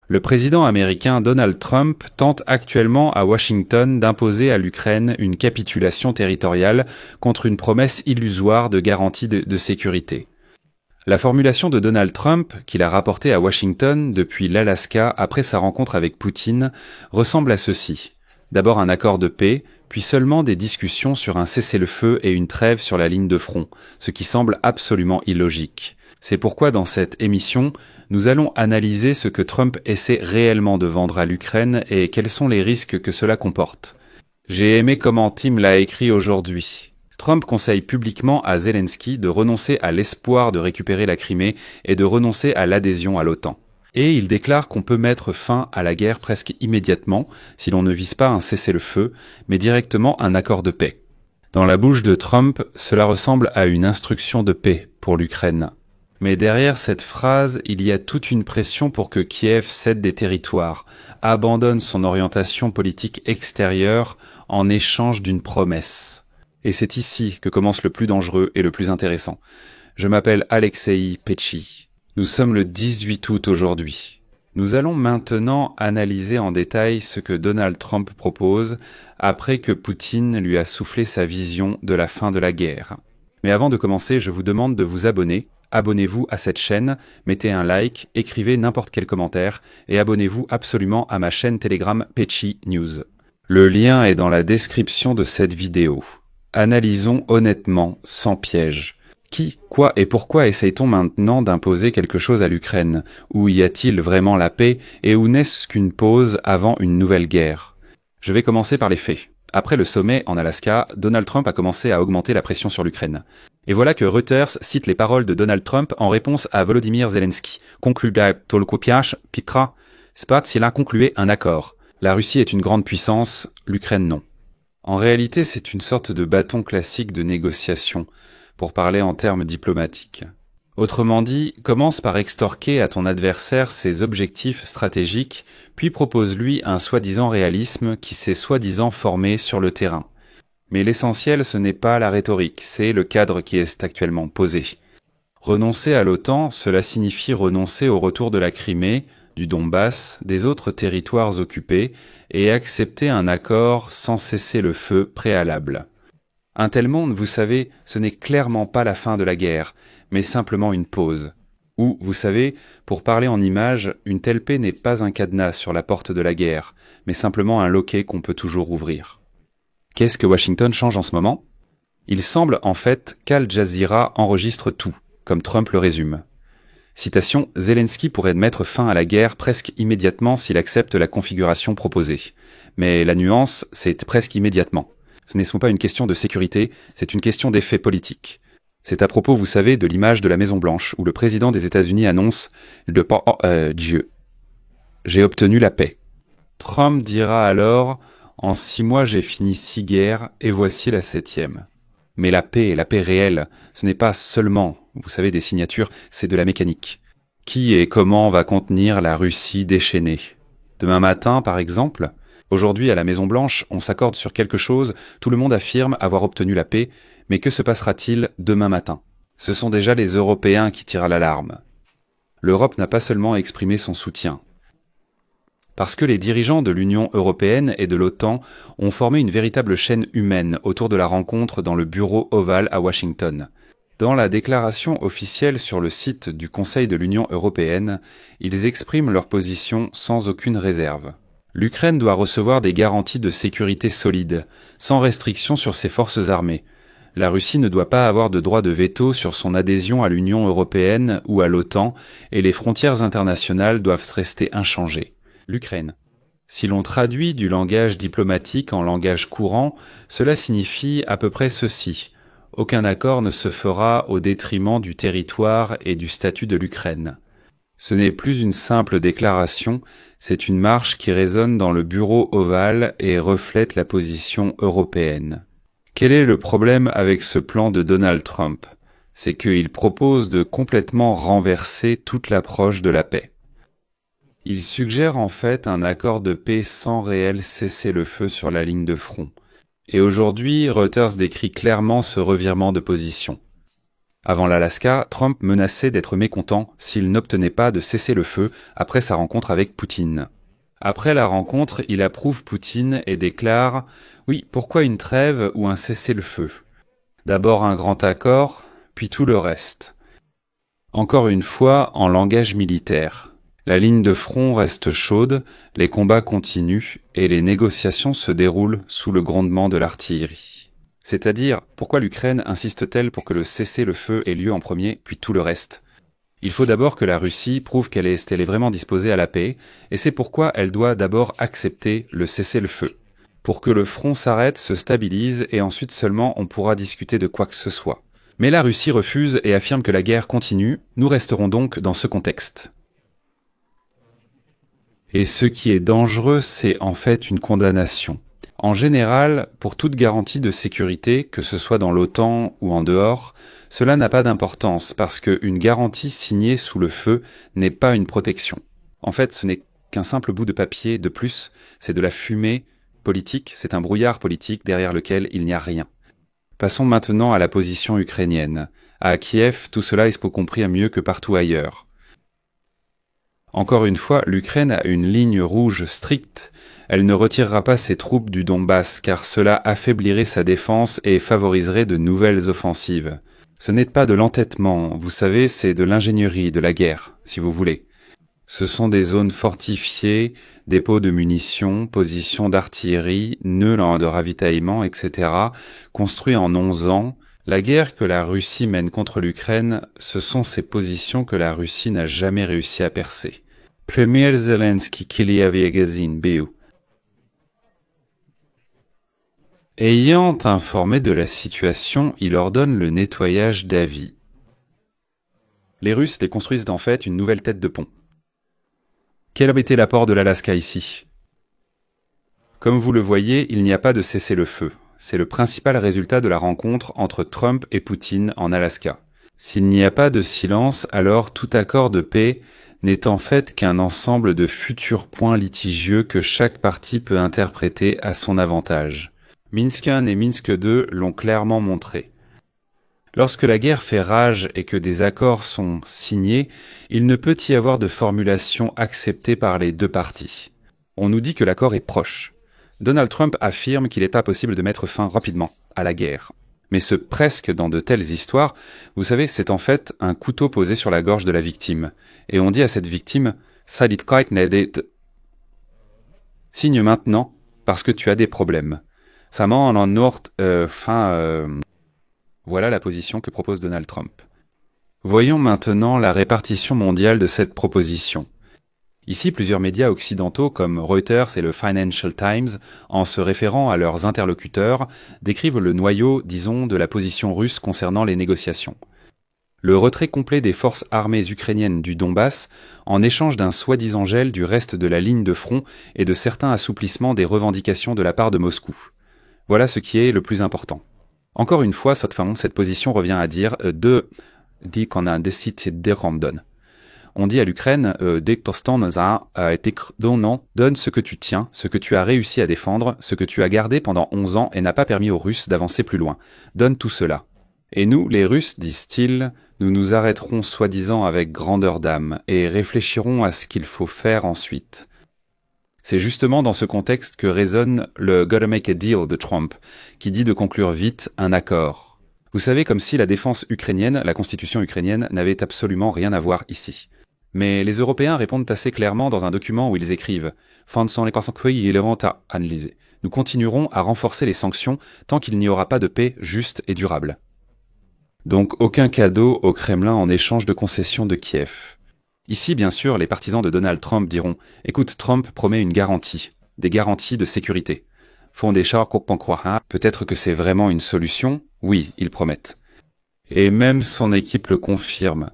Le président américain Donald Trump tente actuellement à Washington d'imposer à l'Ukraine une capitulation territoriale contre une promesse illusoire de garantie de sécurité. La formulation de Donald Trump, qu'il a rapportée à Washington depuis l'Alaska après sa rencontre avec Poutine, ressemble à ceci. D'abord un accord de paix, puis seulement des discussions sur un cessez-le-feu et une trêve sur la ligne de front, ce qui semble absolument illogique. C'est pourquoi dans cette émission, nous allons analyser ce que Trump essaie réellement de vendre à l'Ukraine et quels sont les risques que cela comporte. J'ai aimé comment Tim l'a écrit aujourd'hui. Trump conseille publiquement à Zelensky de renoncer à l'espoir de récupérer la Crimée et de renoncer à l'adhésion à l'OTAN. Et il déclare qu'on peut mettre fin à la guerre presque immédiatement si l'on ne vise pas un cessez-le-feu, mais directement un accord de paix. Dans la bouche de Trump, cela ressemble à une instruction de paix pour l'Ukraine. Mais derrière cette phrase, il y a toute une pression pour que Kiev cède des territoires, abandonne son orientation politique extérieure en échange d'une promesse. Et c'est ici que commence le plus dangereux et le plus intéressant. Je m'appelle Alexei Petchi. Nous sommes le 18 août aujourd'hui. Nous allons maintenant analyser en détail ce que Donald Trump propose après que Poutine lui a soufflé sa vision de la fin de la guerre. Mais avant de commencer, je vous demande de vous abonner. Abonnez-vous à cette chaîne, mettez un like, écrivez n'importe quel commentaire et abonnez-vous absolument à ma chaîne Telegram Petchi News. Le lien est dans la description de cette vidéo. Analysons honnêtement, sans piège. Qui, quoi et pourquoi essaye-t-on maintenant d'imposer quelque chose à l'Ukraine? Où y a-t-il vraiment la paix et où n'est-ce qu'une pause avant une nouvelle guerre? Je vais commencer par les faits. Après le sommet en Alaska, Donald Trump a commencé à augmenter la pression sur l'Ukraine. Et voilà que Reuters cite les paroles de Donald Trump en réponse à Volodymyr Zelensky. Concluda tolkopiach pikra, spat s'il a conclué un accord. La Russie est une grande puissance, l'Ukraine non. En réalité, c'est une sorte de bâton classique de négociation, pour parler en termes diplomatiques. Autrement dit, commence par extorquer à ton adversaire ses objectifs stratégiques, puis propose-lui un soi-disant réalisme qui s'est soi-disant formé sur le terrain. Mais l'essentiel, ce n'est pas la rhétorique, c'est le cadre qui est actuellement posé. Renoncer à l'OTAN, cela signifie renoncer au retour de la Crimée, du Donbass, des autres territoires occupés, et accepter un accord sans cesser le feu préalable. Un tel monde, vous savez, ce n'est clairement pas la fin de la guerre, mais simplement une pause. Ou, vous savez, pour parler en images, une telle paix n'est pas un cadenas sur la porte de la guerre, mais simplement un loquet qu'on peut toujours ouvrir. Qu'est-ce que Washington change en ce moment? Il semble en fait qu'Al Jazeera enregistre tout, comme Trump le résume. Citation, Zelensky pourrait mettre fin à la guerre presque immédiatement s'il accepte la configuration proposée. Mais la nuance, c'est presque immédiatement. Ce n'est pas une question de sécurité, c'est une question d'effet politique. C'est à propos, vous savez, de l'image de la Maison-Blanche, où le président des États-Unis annonce « Dieu, j'ai obtenu la paix ». Trump dira alors « En 6 mois, j'ai fini 6 guerres, et voici la 7e ». Mais la paix réelle, ce n'est pas seulement, vous savez, des signatures, c'est de la mécanique. Qui et comment va contenir la Russie déchaînée? Demain matin, par exemple? Aujourd'hui, à la Maison-Blanche, on s'accorde sur quelque chose, tout le monde affirme avoir obtenu la paix, mais que se passera-t-il demain matin? Ce sont déjà les Européens qui tirent l'alarme. L'Europe n'a pas seulement exprimé son soutien. Parce que les dirigeants de l'Union européenne et de l'OTAN ont formé une véritable chaîne humaine autour de la rencontre dans le bureau ovale à Washington. Dans la déclaration officielle sur le site du Conseil de l'Union européenne, ils expriment leur position sans aucune réserve. L'Ukraine doit recevoir des garanties de sécurité solides, sans restriction sur ses forces armées. La Russie ne doit pas avoir de droit de veto sur son adhésion à l'Union européenne ou à l'OTAN, et les frontières internationales doivent rester inchangées. L'Ukraine. Si l'on traduit du langage diplomatique en langage courant, cela signifie à peu près ceci. Aucun accord ne se fera au détriment du territoire et du statut de l'Ukraine. Ce n'est plus une simple déclaration, c'est une marche qui résonne dans le bureau ovale et reflète la position européenne. Quel est le problème avec ce plan de Donald Trump? C'est qu'il propose de complètement renverser toute l'approche de la paix. Il suggère en fait un accord de paix sans réel cessez-le-feu sur la ligne de front. Et aujourd'hui, Reuters décrit clairement ce revirement de position. Avant l'Alaska, Trump menaçait d'être mécontent s'il n'obtenait pas de cessez-le-feu après sa rencontre avec Poutine. Après la rencontre, il approuve Poutine et déclare « Oui, pourquoi une trêve ou un cessez-le-feu ? D'abord un grand accord, puis tout le reste. » Encore une fois, en langage militaire. La ligne de front reste chaude, les combats continuent et les négociations se déroulent sous le grondement de l'artillerie. C'est-à-dire, pourquoi l'Ukraine insiste-t-elle pour que le cessez-le-feu ait lieu en premier, puis tout le reste ? Il faut d'abord que la Russie prouve qu'elle est vraiment disposée à la paix, et c'est pourquoi elle doit d'abord accepter le cessez-le-feu. Pour que le front s'arrête, se stabilise, et ensuite seulement on pourra discuter de quoi que ce soit. Mais la Russie refuse et affirme que la guerre continue, nous resterons donc dans ce contexte. Et ce qui est dangereux, c'est en fait une condamnation. En général, pour toute garantie de sécurité, que ce soit dans l'OTAN ou en dehors, cela n'a pas d'importance parce qu'une garantie signée sous le feu n'est pas une protection. En fait, ce n'est qu'un simple bout de papier de plus, c'est de la fumée politique, c'est un brouillard politique derrière lequel il n'y a rien. Passons maintenant à la position ukrainienne. À Kiev, tout cela est compris mieux que partout ailleurs. Encore une fois, l'Ukraine a une ligne rouge stricte. Elle ne retirera pas ses troupes du Donbass car cela affaiblirait sa défense et favoriserait de nouvelles offensives. Ce n'est pas de l'entêtement, vous savez, c'est de l'ingénierie, de la guerre, si vous voulez. Ce sont des zones fortifiées, dépôts de munitions, positions d'artillerie, nœuds de ravitaillement, etc., construits en 11 ans. La guerre que la Russie mène contre l'Ukraine, ce sont ces positions que la Russie n'a jamais réussi à percer. Premier Zelensky Kiliavagazine BU. Ayant informé de la situation, il ordonne le nettoyage d'Avi. Les Russes les construisent en fait une nouvelle tête de pont. Quel a été l'apport de l'Alaska ici ? Comme vous le voyez, il n'y a pas de cessez-le-feu. C'est le principal résultat de la rencontre entre Trump et Poutine en Alaska. S'il n'y a pas de silence, alors tout accord de paix n'est en fait qu'un ensemble de futurs points litigieux que chaque partie peut interpréter à son avantage. Minsk 1 et Minsk 2 l'ont clairement montré. Lorsque la guerre fait rage et que des accords sont signés, il ne peut y avoir de formulation acceptée par les deux parties. On nous dit que l'accord est proche. Donald Trump affirme qu'il est impossible de mettre fin rapidement à la guerre. Mais ce presque dans de telles histoires, vous savez, c'est en fait un couteau posé sur la gorge de la victime. Et on dit à cette victime, signe maintenant parce que tu as des problèmes. Voilà la position que propose Donald Trump. Voyons maintenant la répartition mondiale de cette proposition. Ici, plusieurs médias occidentaux comme Reuters et le Financial Times, en se référant à leurs interlocuteurs, décrivent le noyau, disons, de la position russe concernant les négociations. Le retrait complet des forces armées ukrainiennes du Donbass en échange d'un soi-disant gel du reste de la ligne de front et de certains assouplissements des revendications de la part de Moscou. Voilà ce qui est le plus important. Encore une fois, cette position revient à dire dit qu'on a un décide de Randon. On dit à l'Ukraine, donne ce que tu tiens, ce que tu as réussi à défendre, ce que tu as gardé pendant 11 ans et n'a pas permis aux Russes d'avancer plus loin. Donne tout cela. Et nous, les Russes, disent-ils, nous nous arrêterons soi-disant avec grandeur d'âme et réfléchirons à ce qu'il faut faire ensuite. C'est justement dans ce contexte que résonne le Gotta make a deal de Trump, qui dit de conclure vite un accord. Vous savez, comme si la défense ukrainienne, la constitution ukrainienne, n'avait absolument rien à voir ici. Mais les Européens répondent assez clairement dans un document où ils écrivent « Nous continuerons à renforcer les sanctions tant qu'il n'y aura pas de paix juste et durable. » Donc aucun cadeau au Kremlin en échange de concessions de Kiev. Ici, bien sûr, les partisans de Donald Trump diront « Écoute, Trump promet une garantie, des garanties de sécurité. Font des chars qu'on croira. Peut-être que c'est vraiment une solution. Oui, ils promettent. » Et même son équipe le confirme.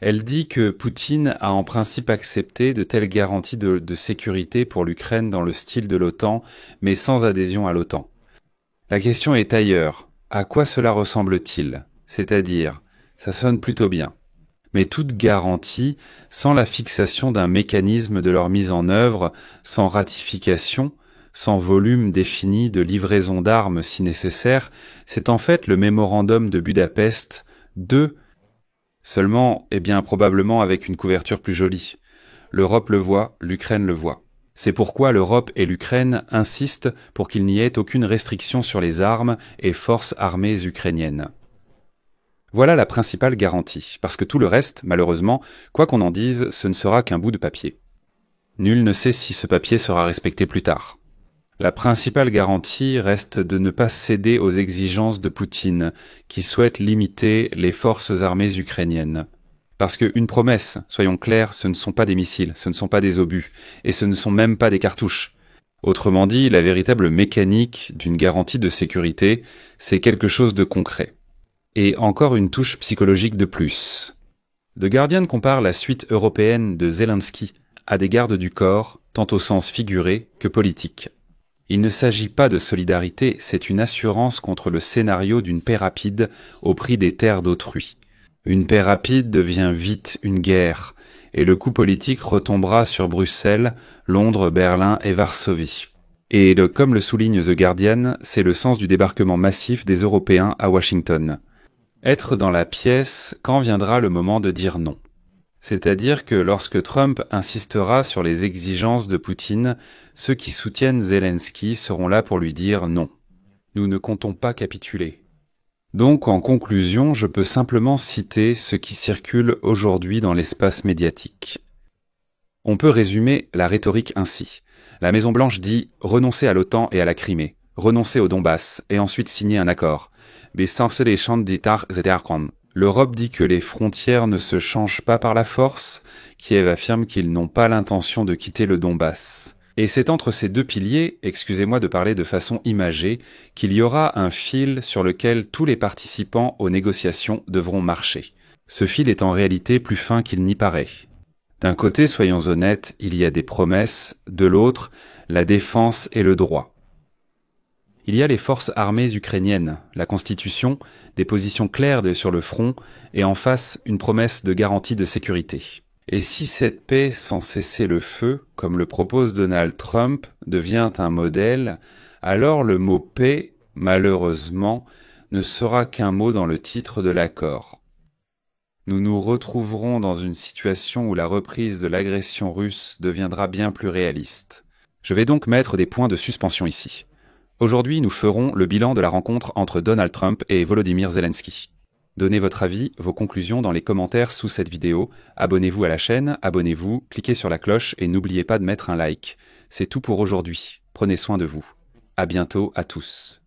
Elle dit que Poutine a en principe accepté de telles garanties de sécurité pour l'Ukraine dans le style de l'OTAN, mais sans adhésion à l'OTAN. La question est ailleurs. À quoi cela ressemble-t-il ? C'est-à-dire, ça sonne plutôt bien. Mais toute garantie, sans la fixation d'un mécanisme de leur mise en œuvre, sans ratification, sans volume défini de livraison d'armes si nécessaire, c'est en fait le mémorandum de Budapest 2. Seulement, probablement avec une couverture plus jolie. L'Europe le voit, l'Ukraine le voit. C'est pourquoi l'Europe et l'Ukraine insistent pour qu'il n'y ait aucune restriction sur les armes et forces armées ukrainiennes. Voilà la principale garantie, parce que tout le reste, malheureusement, quoi qu'on en dise, ce ne sera qu'un bout de papier. Nul ne sait si ce papier sera respecté plus tard. La principale garantie reste de ne pas céder aux exigences de Poutine, qui souhaite limiter les forces armées ukrainiennes. Parce qu'une promesse, soyons clairs, ce ne sont pas des missiles, ce ne sont pas des obus, et ce ne sont même pas des cartouches. Autrement dit, la véritable mécanique d'une garantie de sécurité, c'est quelque chose de concret. Et encore une touche psychologique de plus. The Guardian compare la suite européenne de Zelensky à des gardes du corps, tant au sens figuré que politique. Il ne s'agit pas de solidarité, c'est une assurance contre le scénario d'une paix rapide au prix des terres d'autrui. Une paix rapide devient vite une guerre, et le coup politique retombera sur Bruxelles, Londres, Berlin et Varsovie. Et comme le souligne The Guardian, c'est le sens du débarquement massif des Européens à Washington. Être dans la pièce quand viendra le moment de dire non. C'est-à-dire que lorsque Trump insistera sur les exigences de Poutine, ceux qui soutiennent Zelensky seront là pour lui dire non. Nous ne comptons pas capituler. Donc, en conclusion, je peux simplement citer ce qui circule aujourd'hui dans l'espace médiatique. On peut résumer la rhétorique ainsi. La Maison-Blanche dit « renoncer à l'OTAN et à la Crimée, renoncer au Donbass et ensuite signer un accord ». L'Europe dit que les frontières ne se changent pas par la force, Kiev affirme qu'ils n'ont pas l'intention de quitter le Donbass. Et c'est entre ces deux piliers, excusez-moi de parler de façon imagée, qu'il y aura un fil sur lequel tous les participants aux négociations devront marcher. Ce fil est en réalité plus fin qu'il n'y paraît. D'un côté, soyons honnêtes, il y a des promesses, de l'autre, la défense et le droit. Il y a les forces armées ukrainiennes, la Constitution, des positions claires sur le front, et en face, une promesse de garantie de sécurité. Et si cette paix sans cesser le feu, comme le propose Donald Trump, devient un modèle, alors le mot paix, malheureusement, ne sera qu'un mot dans le titre de l'accord. Nous nous retrouverons dans une situation où la reprise de l'agression russe deviendra bien plus réaliste. Je vais donc mettre des points de suspension ici. Aujourd'hui, nous ferons le bilan de la rencontre entre Donald Trump et Volodymyr Zelensky. Donnez votre avis, vos conclusions dans les commentaires sous cette vidéo. Abonnez-vous à la chaîne, abonnez-vous, cliquez sur la cloche et n'oubliez pas de mettre un like. C'est tout pour aujourd'hui. Prenez soin de vous. À bientôt à tous.